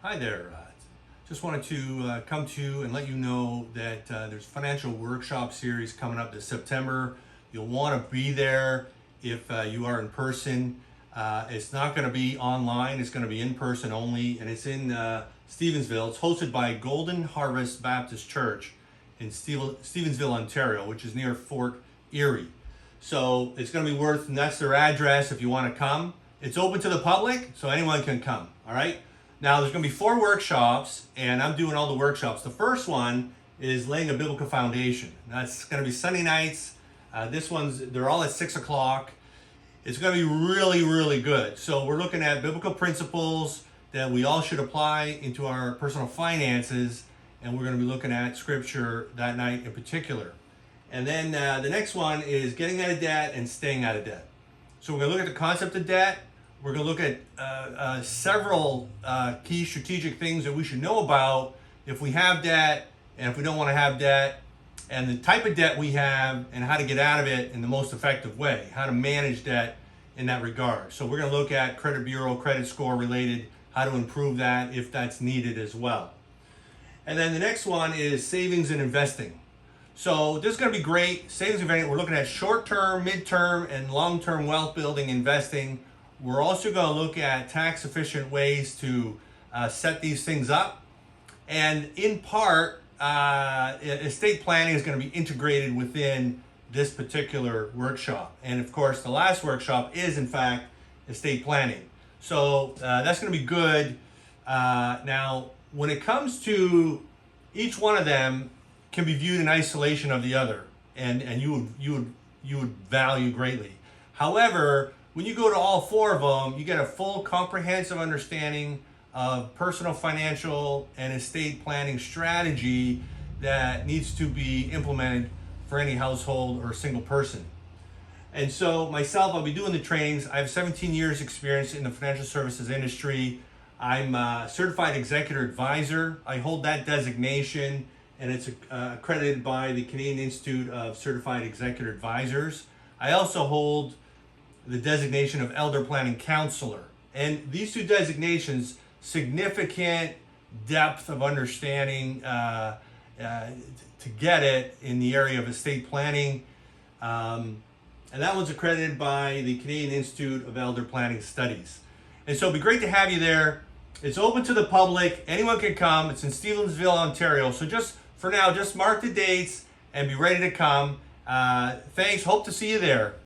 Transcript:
Hi there. Just wanted to come to you and let you know that there's a financial workshop series coming up this September. You'll want to be there if you are in person. It's not going to be online. It's going to be in person only, and it's in Stevensville. It's hosted by Golden Harvest Baptist Church in Stevensville, Ontario, which is near Fort Erie. So it's going to be worth, and that's their address if you want to come. It's open to the public, so anyone can come, all right? Now, there's going to be 4 workshops, and I'm doing all the workshops. The first one is laying a biblical foundation. That's going to be Sunday nights. They're all at 6 o'clock. It's going to be really, really good. So we're looking at biblical principles that we all should apply into our personal finances, and we're going to be looking at scripture that night in particular. And then the next one is getting out of debt and staying out of debt. So we're going to look at the concept of debt. We're going to look at several key strategic things that we should know about if we have debt and if we don't want to have debt, and the type of debt we have and how to get out of it in the most effective way, how to manage debt in that regard. So we're going to look at credit bureau, credit score related, how to improve that if that's needed as well. And then the next one is savings and investing. So this is going to be great. Savings and investing, we're looking at short-term, mid-term, and long-term wealth building investing. We're also going to look at tax-efficient ways to set these things up. And in part, estate planning is going to be integrated within this particular workshop. And of course, the last workshop is, in fact, estate planning. So that's going to be good. Now, when it comes to each one of them can be viewed in isolation of the other, and you would value greatly. However, when you go to all 4 of them, you get a full comprehensive understanding of personal, financial, and estate planning strategy that needs to be implemented for any household or single person. And so myself, I'll be doing the trainings. I have 17 years experience in the financial services industry. I'm a certified executive advisor. I hold that designation, and it's accredited by the Canadian Institute of Certified Executive Advisors. I also hold the designation of elder planning counselor. And these 2 designations, significant depth of understanding to get it in the area of estate planning. And that one's accredited by the Canadian Institute of Elder Planning Studies. And so it'd be great to have you there. It's open to the public. Anyone can come. It's in Stevensville, Ontario. So just for now, just mark the dates and be ready to come. Thanks. Hope to see you there.